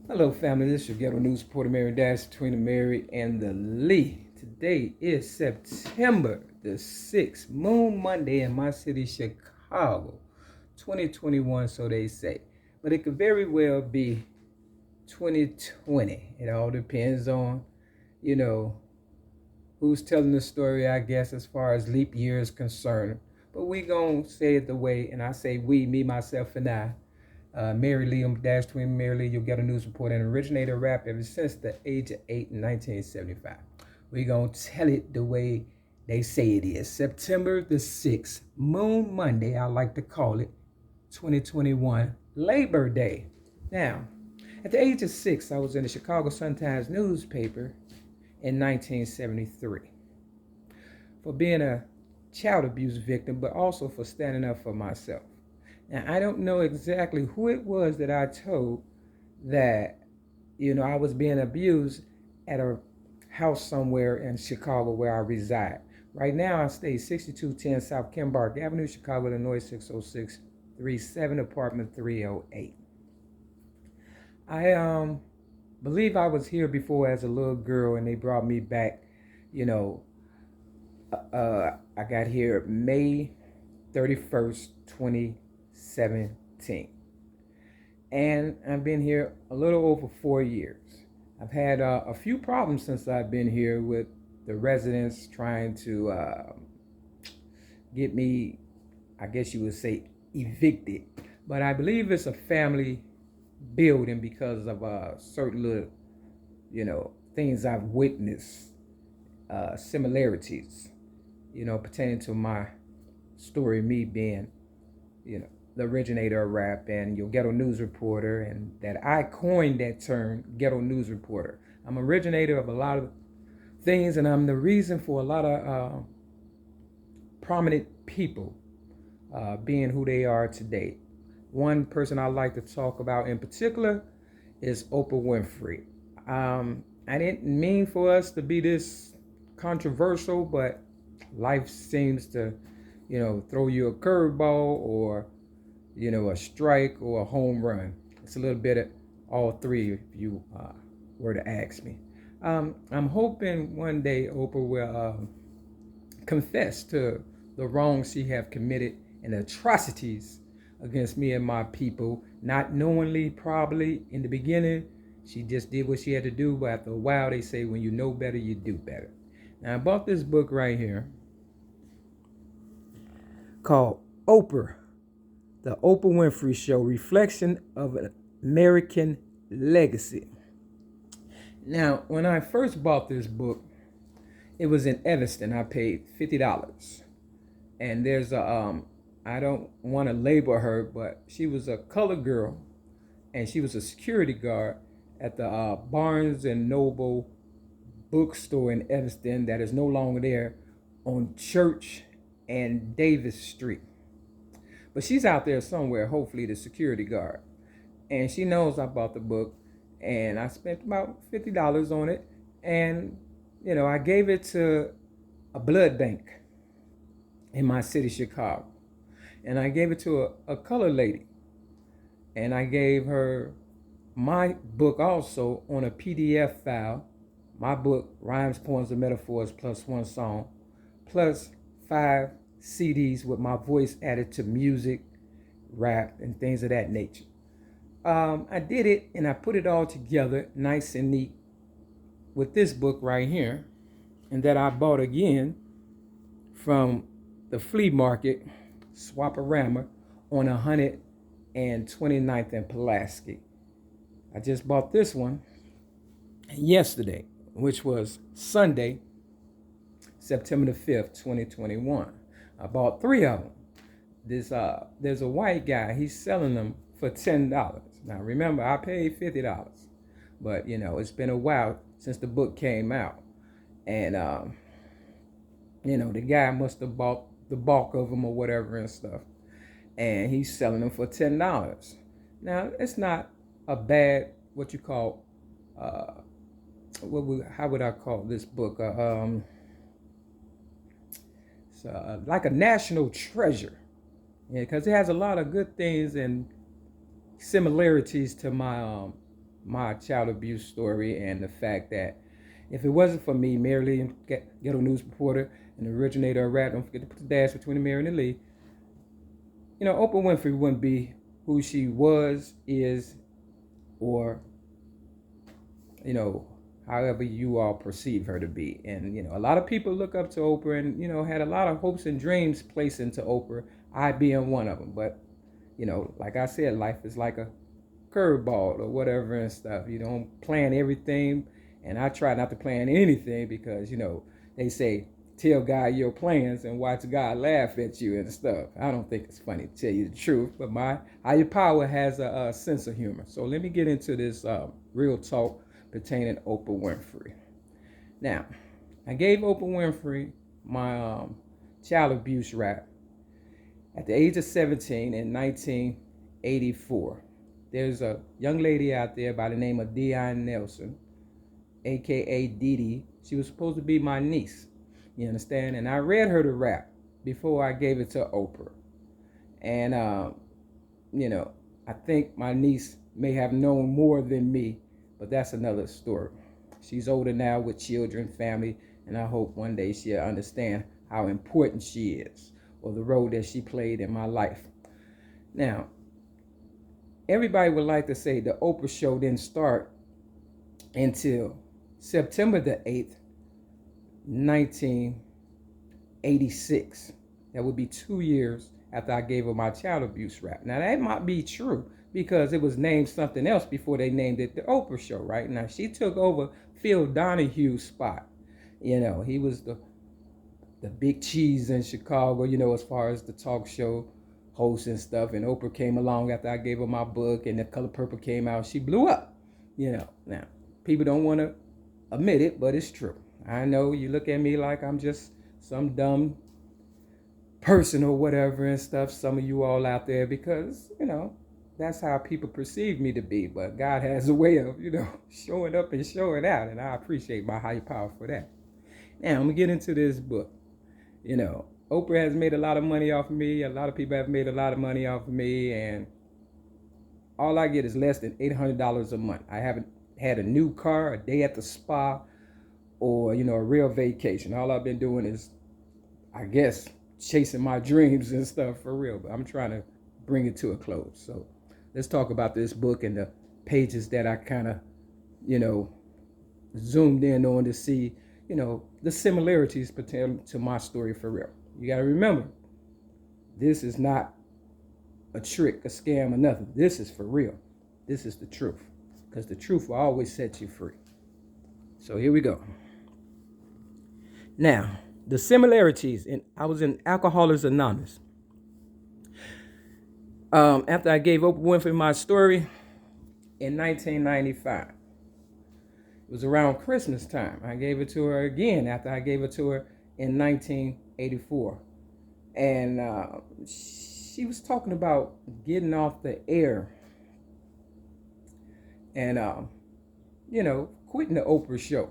Hello, family. This is your ghetto news reporter, Mary Dash, between the Mary and the Lee. Today is September the 6th, Moon Monday in my city, Chicago, 2021, so they say. But it could very well be 2020. It all depends on, you know, who's telling the story, I guess, as far as leap year is concerned. But we gonna say it the way, and I say we, me, myself, and I. Mary Lee, Dash Twin Mary Lee, you'll get a news report and originator rap ever since the age of 8 in 1975. We're going to tell it the way they say it is. September the 6th, Moon Monday, I like to call it, 2021, Labor Day. Now, at the age of 6, I was in the Chicago Sun-Times newspaper in 1973 for being a child abuse victim, but also for standing up for myself. Now, I don't know exactly who it was that I told that, I was being abused at a house somewhere in Chicago where I reside. Right now, I stay 6210 South Kimbark Avenue, Chicago, Illinois, 60637, apartment 308. I believe I was here before as a little girl, and they brought me back, I got here May 31st, 2017. And I've been here a little over 4 years. I've had a few problems since I've been here with the residents trying to get me, I guess you would say, evicted. But I believe it's a family building because of certain little, things I've witnessed, similarities, pertaining to my story, me being, the originator of rap and your ghetto news reporter, and that I coined that term, ghetto news reporter. I'm originator of a lot of things, and I'm the reason for a lot of prominent people being who they are today. One person I like to talk about in particular is Oprah Winfrey. I didn't mean for us to be this controversial, but life seems to, throw you a curveball or, a strike or a home run. It's a little bit of all three if you were to ask me. I'm hoping one day Oprah will confess to the wrongs she have committed and atrocities against me and my people, not knowingly probably in the beginning. She just did what she had to do, but after a while they say when you know better, you do better. Now I bought this book right here called Oprah, The Oprah Winfrey Show, Reflection of an American Legacy. Now, when I first bought this book, it was in Evanston. I paid $50. And there's I don't want to label her, but she was a colored girl, and she was a security guard at the Barnes and Noble bookstore in Evanston that is no longer there, on Church and Davis Street. But she's out there somewhere, hopefully the security guard. And she knows I bought the book, and I spent about $50 on it. And, I gave it to a blood bank in my city, Chicago. And I gave it to a colored lady. And I gave her my book also on a PDF file. My book, Rhymes, Poems, and Metaphors, plus one song, plus 5 CDs with my voice added to music, rap, and things of that nature. I did it, and I put it all together nice and neat with this book right here, and that I bought again from the flea market, Swaparama, on 129th and Pulaski. I just bought this one yesterday, which was Sunday, September the 5th, 2021. I bought 3 of them. There's a white guy, he's selling them for $10. Now remember, I paid $50, but it's been a while since the book came out. And the guy must have bought the bulk of them or whatever and stuff. And he's selling them for $10. Now, it's not a bad, what you call, how would I call this book? Like a national treasure, because it has a lot of good things and similarities to my my child abuse story and the fact that if it wasn't for me, Mary Lee, ghetto news reporter and the originator of rap, don't forget to put the dash between the Mary and the Lee, Oprah Winfrey wouldn't be who she was, is, or, however you all perceive her to be. And, a lot of people look up to Oprah and, had a lot of hopes and dreams placed into Oprah, I being one of them. But, like I said, life is like a curveball or whatever and stuff. You don't plan everything. And I try not to plan anything because, they say, tell God your plans and watch God laugh at you and stuff. I don't think it's funny to tell you the truth, but my higher power has a sense of humor. So let me get into this real talk pertaining to Oprah Winfrey. Now, I gave Oprah Winfrey my child abuse rap at the age of 17 in 1984. There's a young lady out there by the name of Dion Nelson, aka Dee Dee. She was supposed to be my niece. You understand? And I read her the rap before I gave it to Oprah. And, I think my niece may have known more than me, but that's another story. She's older now with children, family, and I hope one day she'll understand how important she is or the role that she played in my life. Now, everybody would like to say the Oprah show didn't start until September the 8th, 1986. That would be 2 years after I gave her my child abuse rap. Now that might be true because it was named something else before they named it the Oprah Show, right? Now she took over Phil Donahue's spot. He was the big cheese in Chicago, as far as the talk show host and stuff. And Oprah came along after I gave her my book and The Color Purple came out. She blew up, Now, people don't want to admit it, but it's true. I know you look at me like I'm just some dumb person or whatever and stuff, some of you all out there, because, that's how people perceive me to be. But God has a way of, showing up and showing out, and I appreciate my higher power for that. Now, I'm going to get into this book. Oprah has made a lot of money off of me. A lot of people have made a lot of money off of me, and all I get is less than $800 a month. I haven't had a new car, a day at the spa, or, a real vacation. All I've been doing is, I guess, chasing my dreams and stuff for real. But I'm trying to bring it to a close. So let's talk about this book and the pages that I kind of, zoomed in on to see, the similarities pertaining to my story for real. You got to remember, this is not a trick, a scam, or nothing. This is for real. This is the truth. Because the truth will always set you free. So here we go. Now, the similarities. I was in Alcoholics Anonymous. After I gave Oprah Winfrey my story in 1995. It was around Christmas time. I gave it to her again after I gave it to her in 1984. And she was talking about getting off the air and, quitting the Oprah show.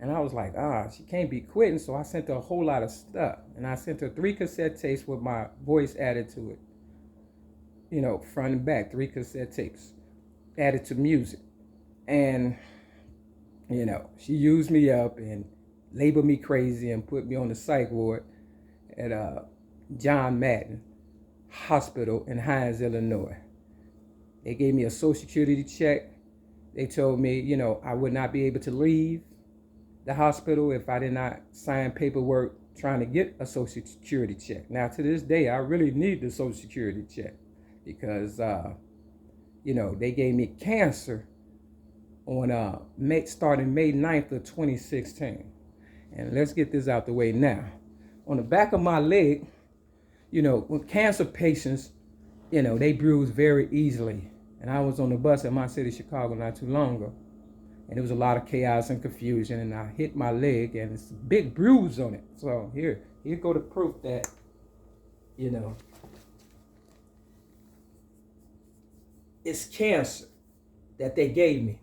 And I was like, she can't be quitting. So I sent her a whole lot of stuff. And I sent her 3 cassette tapes with my voice added to it. Front and back, 3 cassette tapes added to music. And, she used me up and labeled me crazy and put me on the psych ward at John Madden Hospital in Hines, Illinois. They gave me a Social Security check. They told me, I would not be able to leave the hospital if I did not sign paperwork trying to get a Social Security check. Now, to this day, I really need the Social Security check because, they gave me cancer on starting May 9th of 2016. And let's get this out the way now. On the back of my leg, when cancer patients, they bruise very easily. And I was on the bus in my city, Chicago, not too long ago. And there was a lot of chaos and confusion. And I hit my leg and it's a big bruise on it. So here go the proof that, it's cancer that they gave me.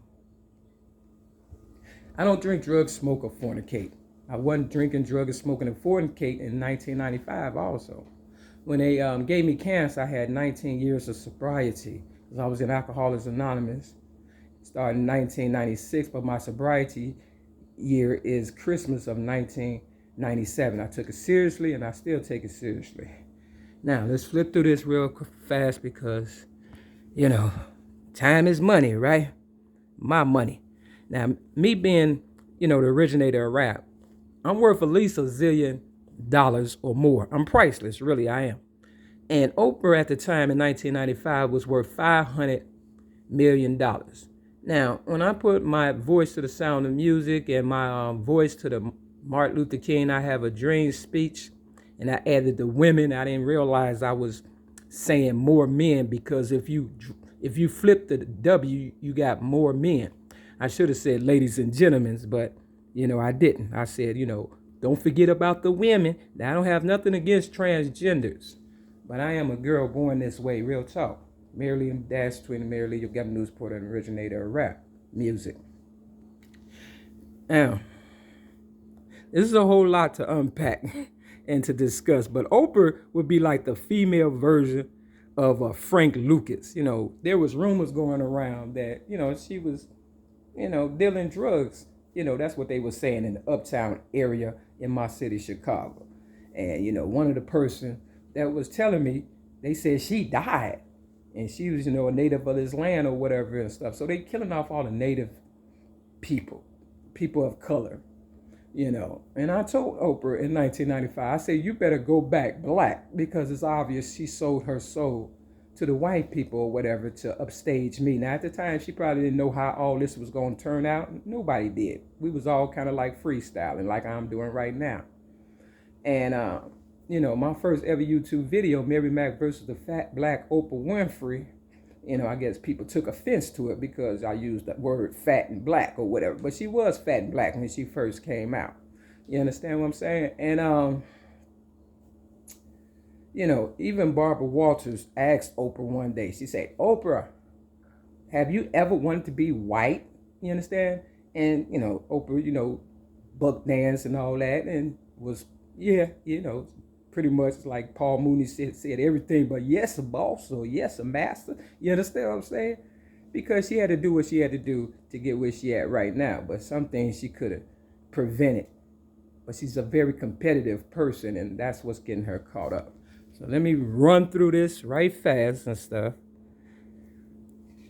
I don't drink, drugs, smoke, or fornicate. I wasn't drinking, drugs, smoking, and fornicate in 1995 also. When they gave me cancer, I had 19 years of sobriety because I was in Alcoholics Anonymous. Started in 1996, but my sobriety year is Christmas of 1997. I took it seriously, and I still take it seriously. Now, let's flip through this real fast because, you know, time is money, right? My money. Now, me being, the originator of rap, I'm worth at least $1 zillion or more. I'm priceless, really, I am. And Oprah at the time in 1995 was worth $500 million. Now, when I put my voice to the sound of music and my voice to the Martin Luther King I Have a Dream speech, and I added the women, I didn't realize I was saying more men, because if you flip the W, you got more men. I should have said ladies and gentlemen, but, I didn't. I said, don't forget about the women. Now, I don't have nothing against transgenders, but I am a girl born this way, real talk. Mary Dash Twin and Mary Lee, you've got a newsporter and originator of rap music. Now, this is a whole lot to unpack and to discuss, but Oprah would be like the female version of Frank Lucas. There was rumors going around that, she was, dealing drugs. That's what they were saying in the uptown area in my city, Chicago. And, one of the person that was telling me, they said she died. And she was, a native of this land or whatever and stuff. So they killing off all the native people of color, And I told Oprah in 1995, I said, you better go back black, because it's obvious she sold her soul to the white people or whatever to upstage me. Now, at the time, she probably didn't know how all this was going to turn out. Nobody did. We was all kind of like freestyling like I'm doing right now. And, my first ever YouTube video, Mary Mack versus the fat black Oprah Winfrey, I guess people took offense to it because I used the word fat and black or whatever. But she was fat and black when she first came out. You understand what I'm saying? And, even Barbara Walters asked Oprah one day, she said, Oprah, have you ever wanted to be white? You understand? And, Oprah, buck dance and all that, and was, pretty much like Paul Mooney said everything but yes, a boss, or yes, a master. You understand what I'm saying? Because she had to do what she had to do to get where she at right now. But some things she could have prevented. But she's a very competitive person, and that's what's getting her caught up. So let me run through this right fast and stuff.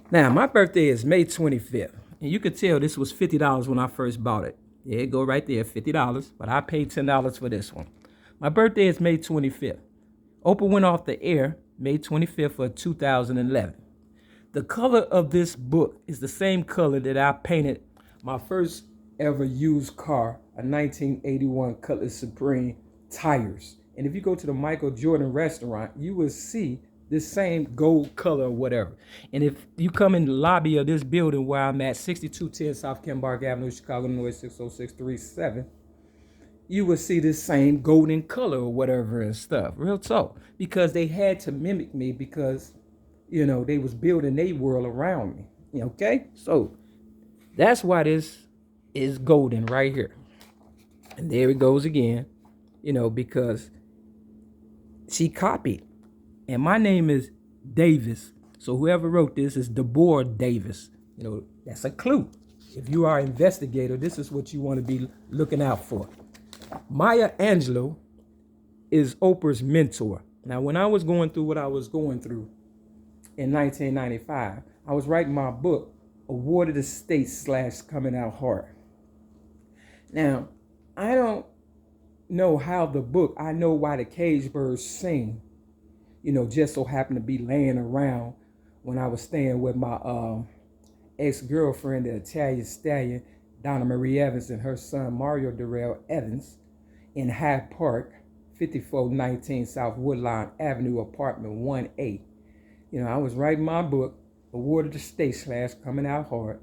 Now, my birthday is May 25th. And you could tell this was $50 when I first bought it. Yeah, it go right there, $50. But I paid $10 for this one. My birthday is May 25th. Oprah went off the air May 25th of 2011. The color of this book is the same color that I painted my first ever used car, a 1981 Cutlass Supreme tires. And if you go to the Michael Jordan restaurant, you will see this same gold color or whatever. And if you come in the lobby of this building where I'm at, 6210 South Kembark Avenue, Chicago, Illinois, 60637, you will see this same golden color or whatever and stuff. Real talk. Because they had to mimic me because, they was building their world around me. Okay? So that's why this is golden right here. And there it goes again, because she copied. And my name is Davis. So whoever wrote this is Deborah Davis. That's a clue. If you are an investigator, this is what you want to be looking out for. Maya Angelou is Oprah's mentor. Now, when I was going through what I was going through in 1995, I was writing my book, Awarded Estates / Coming Out Hard. Now, I don't know how the book, I know why the cage birds sing, just so happened to be laying around when I was staying with my ex-girlfriend, the Italian stallion, Donna Marie Evans, and her son, Mario Darrell Evans, in Hyde Park, 5419 South Woodline Avenue, apartment 1A. I was writing my book, Awarded Estates / Coming Out Hard.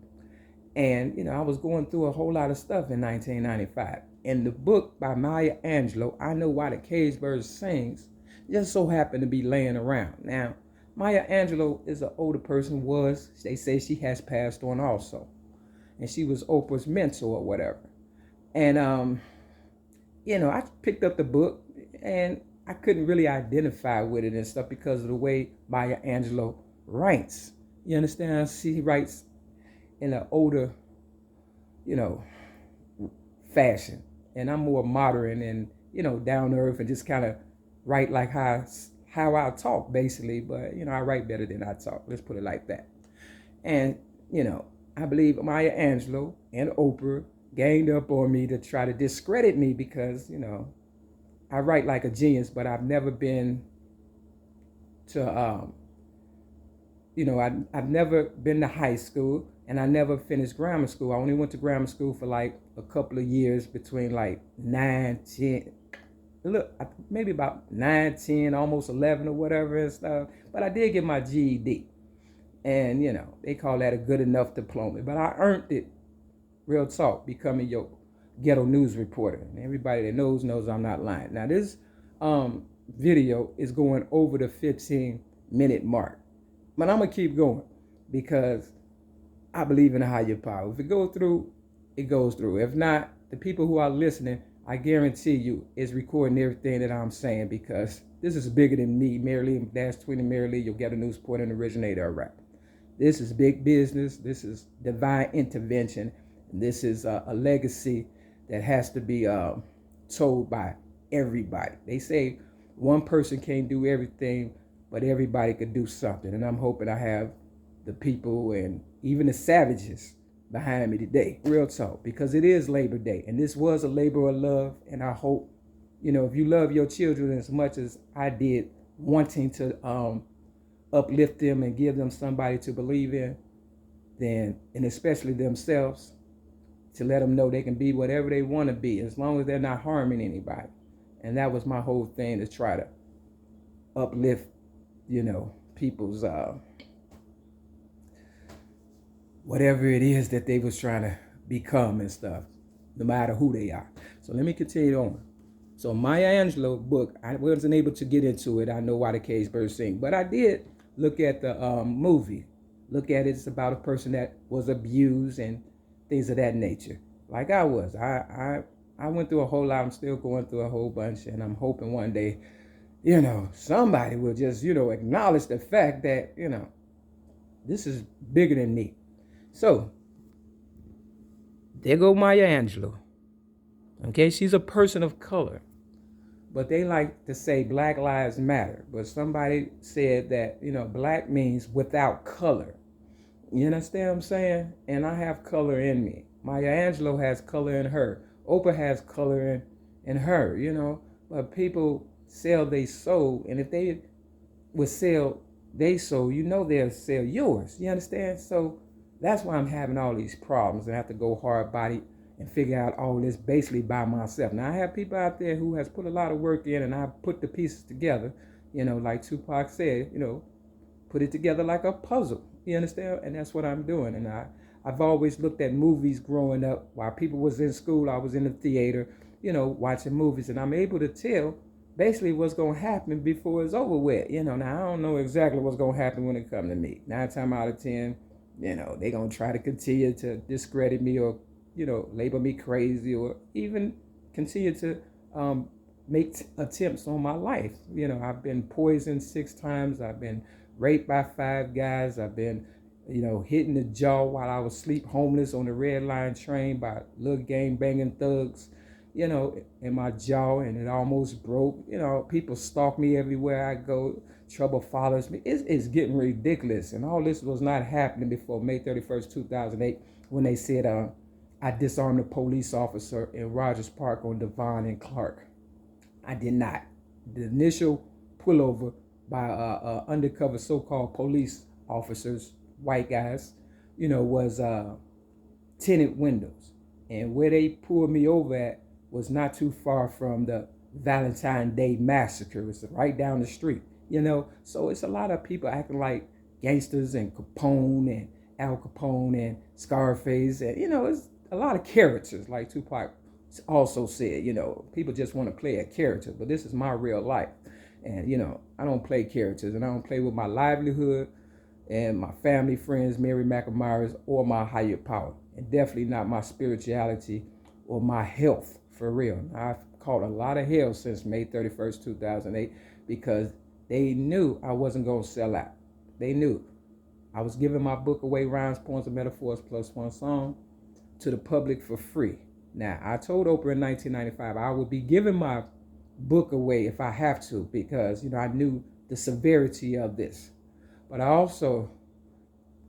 And, I was going through a whole lot of stuff in 1995. And the book by Maya Angelou, I Know Why the Cage Birds Sings, just so happened to be laying around. Now, Maya Angelou is an older person, they say she has passed on also. And she was Oprah's mentor or whatever. And, I picked up the book and I couldn't really identify with it and stuff because of the way Maya Angelou writes. You understand? She writes in an older, you know, fashion. And I'm more modern and, down to earth and just kind of write like how I talk, basically. But, I write better than I talk. Let's put it like that. And, I believe Maya Angelou and Oprah ganged up on me to try to discredit me because, I write like a genius, but I've never been to, I've never been to high school and I never finished grammar school. I only went to grammar school for like a couple of years between like 9, 10, maybe about 9, 10, almost 11 or whatever and stuff. But I did get my GED. And, they call that a good enough diploma. But I earned it, real talk, becoming your ghetto news reporter. And everybody that knows I'm not lying. Now, this video is going over the 15-minute mark. But I'm going to keep going because I believe in a higher power. If it goes through, it goes through. If not, the people who are listening, I guarantee you, is recording everything that I'm saying because this is bigger than me, Mary Lee, -20 Mary Lee, you'll get a news report and originator of rap. This is big business. This is divine intervention. This is a legacy that has to be told by everybody. They say one person can't do everything, but everybody could do something. And I'm hoping I have the people and even the savages behind me today. Real talk, because it is Labor Day. And this was a labor of love. And I hope, if you love your children as much as I did, wanting to uplift them and give them somebody to believe in, then, and especially themselves, to let them know they can be whatever they want to be as long as they're not harming anybody. And that was my whole thing, to try to uplift, people's whatever it is that they was trying to become and stuff, no matter who they are. So let me continue on. So Maya Angelou book, I wasn't able to get into it. I know why the caged birds sing, but I did look at the movie. Look at it. It's about a person that was abused and things of that nature. Like I was. I went through a whole lot. I'm still going through a whole bunch, and I'm hoping one day, somebody will just, acknowledge the fact that, this is bigger than me. So, there go Maya Angelou. Okay, she's a person of color. But they like to say Black Lives Matter. But somebody said that, black means without color. You understand what I'm saying? And I have color in me. Maya Angelou has color in her. Oprah has color in her, But people sell their soul. And if they would sell their soul, they'll sell yours. You understand? So that's why I'm having all these problems and have to go hard body and figure out all this basically by myself. Now, I have people out there who has put a lot of work in, and I've put the pieces together, like Tupac said, put it together like a puzzle. You understand? And that's what I'm doing. And I've always looked at movies growing up. While people was in school, I was in the theater, watching movies. And I'm able to tell basically what's going to happen before it's over with. Now, I don't know exactly what's going to happen when it comes to me. 9 times out of 10, they're going to try to continue to discredit me or, label me crazy or even continue to make attempts on my life. I've been poisoned 6 times. I've been raped by 5 guys. I've been, hit in the jaw while I was sleep homeless on the Red Line train by little gang banging thugs, in my jaw, and it almost broke. People stalk me everywhere I go. Trouble follows me. It's getting ridiculous. And all this was not happening before May 31st, 2008, when they said I disarmed a police officer in Rogers Park on Devon and Clark. I did not. The initial pullover by undercover so-called police officers, white guys, was tinted windows. And where they pulled me over at was not too far from the Valentine Day Massacre. It's right down the street, So it's a lot of people acting like gangsters and Capone and Al Capone and Scarface. And, it's a lot of characters, like Tupac also said, people just want to play a character. But this is my real life. And, I don't play characters, and I don't play with my livelihood and my family, friends, Mary McNamara's, or my higher power. And definitely not my spirituality or my health, for real. I've caught a lot of hell since May 31st, 2008, because they knew I wasn't going to sell out. They knew I was giving my book away, Rhymes, Poems, and Metaphors plus one song, to the public for free. Now, I told Oprah in 1995 I would be giving my book away if I have to, because, I knew the severity of this. But I also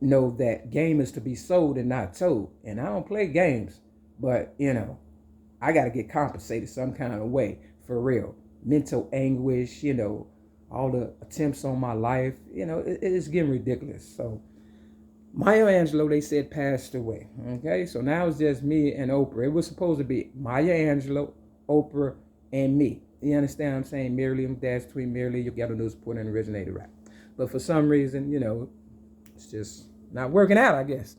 know that game is to be sold and not told. And I don't play games, but, I got to get compensated some kind of way, for real. Mental anguish, all the attempts on my life, it's getting ridiculous. So Maya Angelou, they said, passed away. Okay, so now it's just me and Oprah. It was supposed to be Maya Angelou, Oprah, and me. You understand what I'm saying? Merely, dash between merely, you got a news report and originated rap. But for some reason, it's just not working out, I guess.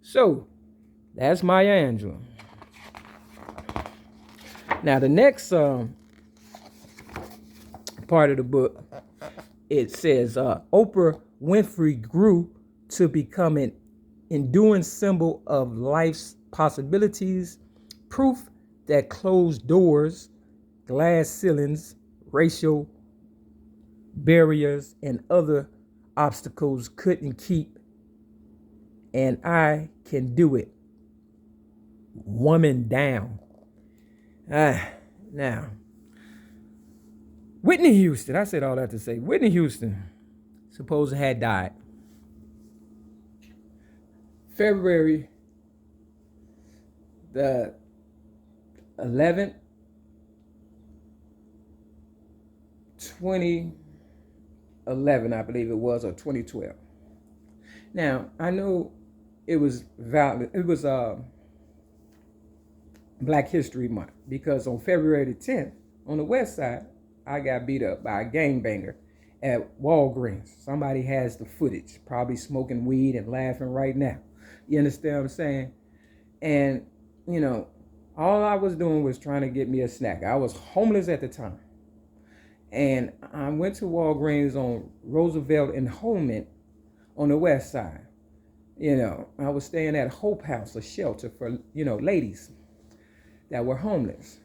So that's Maya Angelou. Now the next part of the book, it says Oprah Winfrey grew to become an enduring symbol of life's possibilities, proof that closed doors, glass ceilings, racial barriers, and other obstacles couldn't keep. And I can do it. Woman down. Now, Whitney Houston, I said all that to say, Whitney Houston supposed had died February the 11th, 2011, I believe it was, or 2012. Now, I know it was valid. It was Black History Month, because on February the 10th, on the west side, I got beat up by a gangbanger at Walgreens. Somebody has the footage, probably smoking weed and laughing right now. You understand what I'm saying? And, all I was doing was trying to get me a snack. I was homeless at the time. And I went to Walgreens on Roosevelt and Holman on the west side. I was staying at Hope House, a shelter for, ladies that were homeless.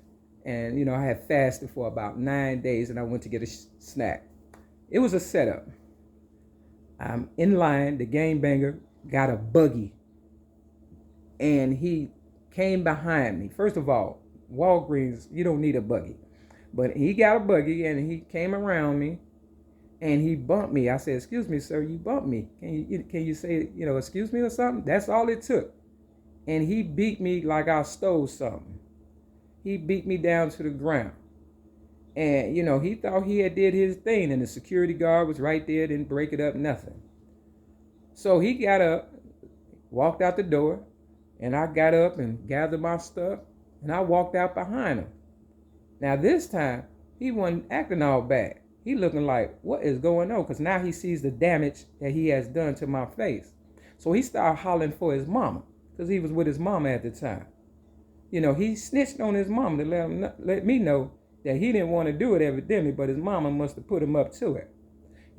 And, I had fasted for about 9 days, and I went to get a snack. It was a setup. I'm in line. The gangbanger got a buggy, and he came behind me. First of all, Walgreens, you don't need a buggy. But he got a buggy, and he came around me, and he bumped me. I said, "Excuse me, sir, you bumped me. Can you say, excuse me or something?" That's all it took. And he beat me like I stole something. He beat me down to the ground. And, he thought he had did his thing, and the security guard was right there, didn't break it up, nothing. So he got up, walked out the door, and I got up and gathered my stuff, and I walked out behind him. Now this time, he wasn't acting all bad. He looking like, what is going on? Because now he sees the damage that he has done to my face. So he started hollering for his mama, because he was with his mama at the time. He snitched on his mama to let me know that he didn't want to do it evidently, but his mama must have put him up to it.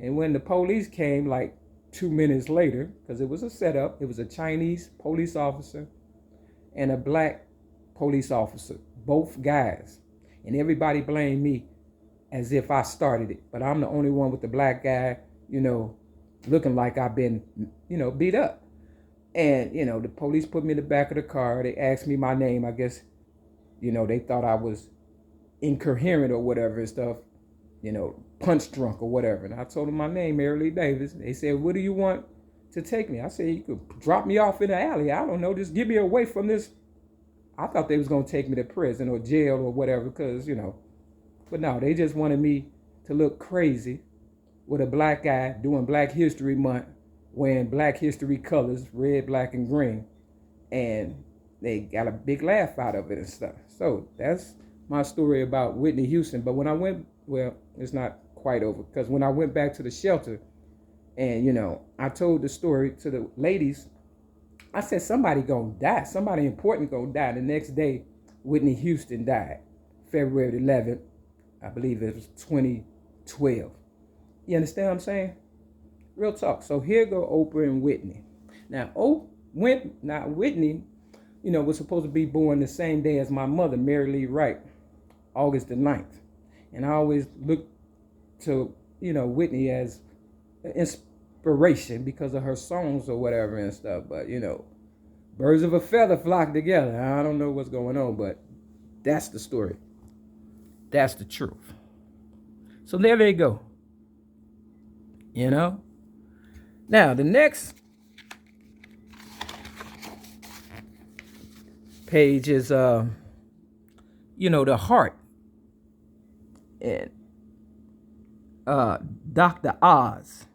And when the police came like 2 minutes later, because it was a setup, it was a Chinese police officer and a black police officer, both guys. And everybody blamed me as if I started it. But I'm the only one with the black guy, looking like I've been, beat up. And, the police put me in the back of the car. They asked me my name. I guess, they thought I was incoherent or whatever and stuff, punch drunk or whatever. And I told them my name, Mary Lee Davis. They said, "What do you want to take me?" I said, "You could drop me off in the alley. I don't know, just get me away from this." I thought they was going to take me to prison or jail or whatever, because, but no, they just wanted me to look crazy with a black guy doing Black History Month, wearing Black History colors, red, black, and green. And they got a big laugh out of it and stuff. So that's my story about Whitney Houston. But when I went, well, it's not quite over, because when I went back to the shelter and, I told the story to the ladies, I said, somebody gonna die. Somebody important gonna die. The next day, Whitney Houston died. February 11th, I believe it was 2012. You understand what I'm saying? Real talk. So here go Oprah and Whitney. Now, Whitney, was supposed to be born the same day as my mother, Mary Lee Wright, August the 9th. And I always look to, Whitney as inspiration because of her songs or whatever and stuff. But birds of a feather flock together. I don't know what's going on, but that's the story. That's the truth. So there they go. Now the next page is the heart. And Dr. Oz.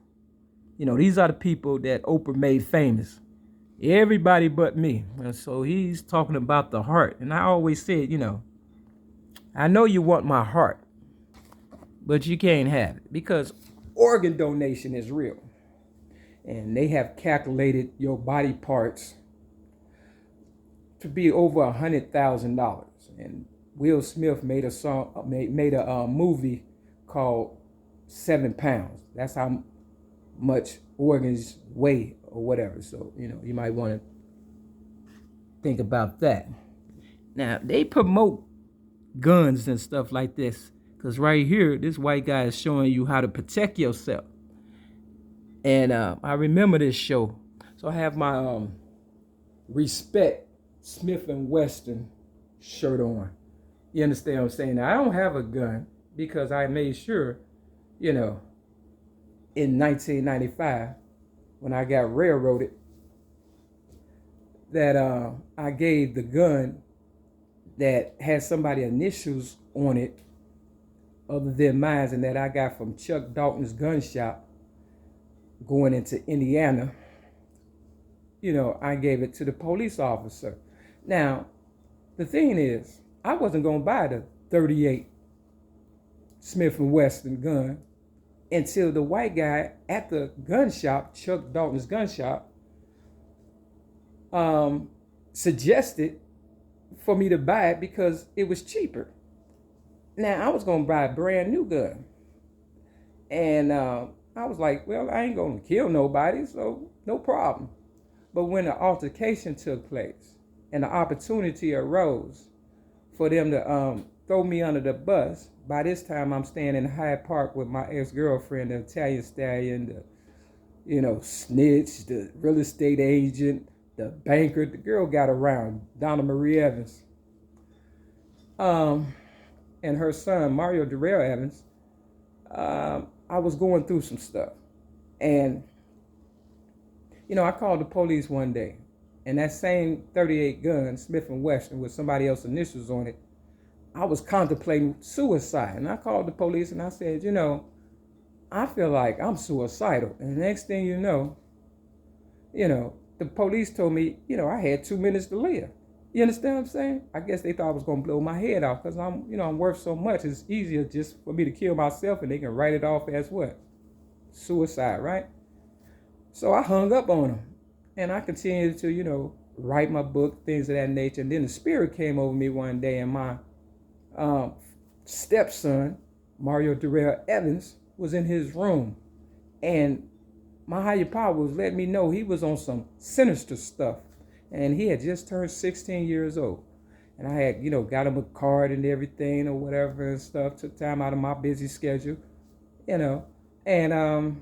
These are the people that Oprah made famous. Everybody but me. And so he's talking about the heart. And I always said, I know you want my heart, but you can't have it because organ donation is real. And they have calculated your body parts to be over $100,000. And Will Smith made a movie called 7 Pounds. That's how much organs weigh or whatever. So, you might want to think about that. Now, they promote guns and stuff like this because right here, this white guy is showing you how to protect yourself. And I remember this show. So I have my Respect Smith & Wesson shirt on. You understand what I'm saying? Now, I don't have a gun because I made sure, in 1995, when I got railroaded, that I gave the gun that had somebody's initials on it other than mine, and that I got from Chuck Dalton's gun shop going into Indiana. I gave it to the police officer. Now, the thing is, I wasn't going to buy the 38 Smith & Wesson gun until the white guy at the gun shop, Chuck Dalton's gun shop, suggested for me to buy it because it was cheaper. Now, I was going to buy a brand new gun. And I was like, well, I ain't going to kill nobody, so no problem. But when the altercation took place and the opportunity arose for them to throw me under the bus, by this time I'm staying in Hyde Park with my ex-girlfriend, the Italian stallion, the snitch, the real estate agent, the banker. The girl got around, Donna Marie Evans. And her son, Mario Darrell Evans. I was going through some stuff. And, I called the police one day. And that same 38 gun, Smith & Wesson, with somebody else's initials on it, I was contemplating suicide. And I called the police and I said, I feel like I'm suicidal. And the next thing you know, the police told me, I had 2 minutes to live. You understand what I'm saying? I guess they thought I was going to blow my head off because I'm worth so much. It's easier just for me to kill myself and they can write it off as what? Suicide, right? So I hung up on them and I continued to, write my book, things of that nature. And then the spirit came over me one day and my stepson, Mario Darrell Evans, was in his room. And my higher power was letting me know he was on some sinister stuff. And he had just turned 16 years old. And I had, got him a card and everything or whatever and stuff. Took time out of my busy schedule, And,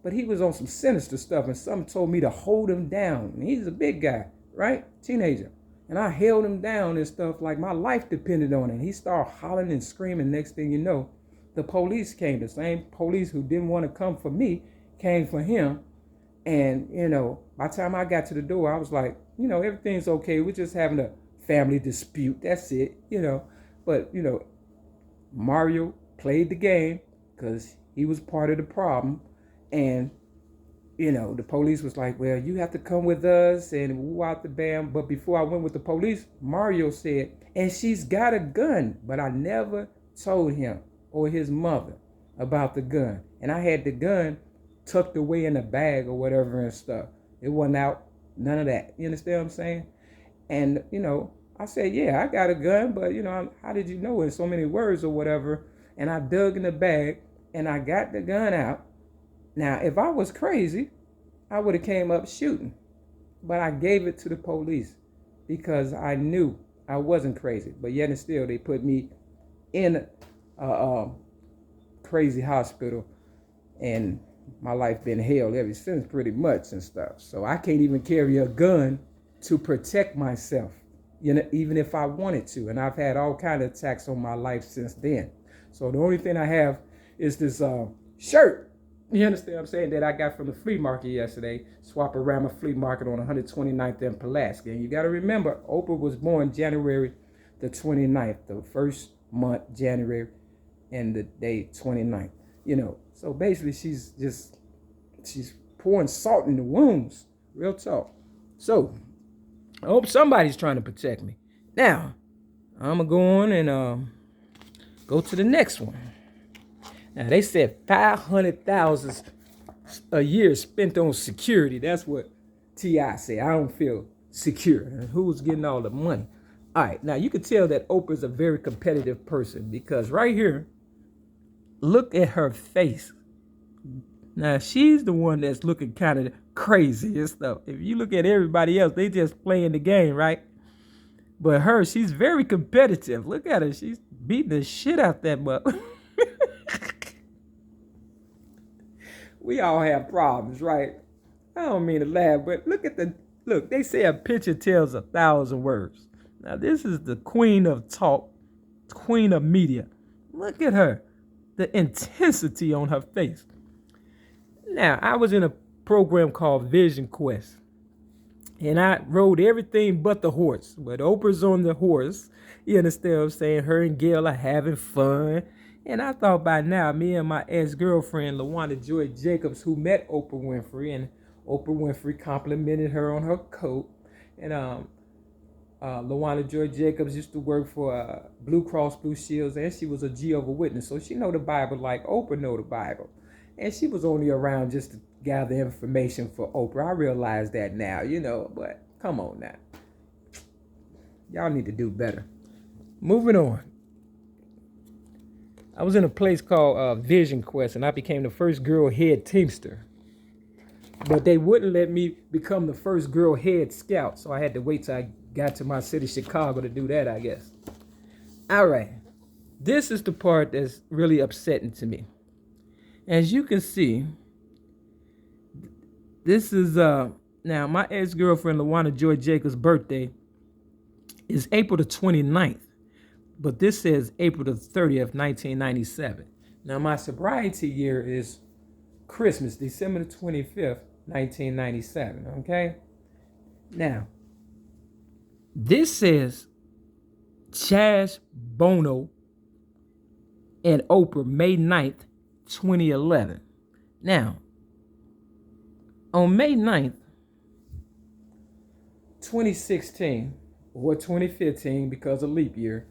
but he was on some sinister stuff. And something told me to hold him down. And he's a big guy, right? Teenager. And I held him down and stuff like my life depended on it. And he started hollering and screaming. Next thing you know, the police came. The same police who didn't want to come for me came for him. And, by the time I got to the door, I was like, everything's okay. We're just having a family dispute. That's it, But, Mario played the game because he was part of the problem. And, the police was like, well, you have to come with us and woo out the bam. But before I went with the police, Mario said, and she's got a gun. But I never told him or his mother about the gun. And I had the gun tucked away in a bag or whatever and stuff. It wasn't out, none of that. You understand what I'm saying? And, I said, yeah, I got a gun, but, how did you know in so many words or whatever? And I dug in the bag and I got the gun out. Now, if I was crazy, I would have came up shooting. But I gave it to the police because I knew I wasn't crazy. But yet and still, they put me in a crazy hospital. And my life been hell ever since, pretty much, and stuff. So I can't even carry a gun to protect myself, you know, even if I wanted to. And I've had all kind of attacks on my life since then. So the only thing I have is this shirt. You understand what I'm saying? That I got from the flea market yesterday. Swaparama Flea Market on 129th and Pulaski. And you got to remember, Oprah was born January the 29th, the first month, January, and the day 29th. You know, so basically she's pouring salt in the wounds. Real talk. So I hope somebody's trying to protect me. Now, I'm going to go on and go to the next one. Now, they said 500,000 a year spent on security. That's what T.I. said. I don't feel secure. And who's getting all the money? All right. Now, you can tell that Oprah's a very competitive person because right here, look at her face. Now, she's the one that's looking kind of crazy and stuff. If you look at everybody else, they just playing the game, right? But her, she's very competitive. Look at her. She's beating the shit out that mother. We all have problems, right? I don't mean to laugh, but look, they say a picture tells 1,000 words. Now, this is the queen of talk, queen of media. Look at her, the intensity on her face. Now, I was in a program called Vision Quest, and I rode everything but the horse. But Oprah's on the horse. You understand what I'm saying? Her and Gail are having fun. And I thought by now, me and my ex-girlfriend, LaWanda Joy Jacobs, who met Oprah Winfrey, and Oprah Winfrey complimented her on her coat. And LaWanda Joy Jacobs used to work for Blue Cross Blue Shields, and she was a Jehovah's Witness. So she know the Bible like Oprah know the Bible. And she was only around just to gather information for Oprah. I realize that now, you know, but come on now. Y'all need to do better. Moving on. I was in a place called Vision Quest, and I became the first girl head teamster. But they wouldn't let me become the first girl head scout, so I had to wait till I got to my city, Chicago, to do that, I guess. All right. This is the part that's really upsetting to me. As you can see, this is, now my ex-girlfriend, LaWanda Joy Jacobs' birthday is April the 29th. But this says April the 30th, 1997. Now, my sobriety year is Christmas, December the 25th, 1997, okay? Now, this says Chaz Bono and Oprah, May 9th, 2011. Now, on May 9th, 2016, or 2015, because of leap year,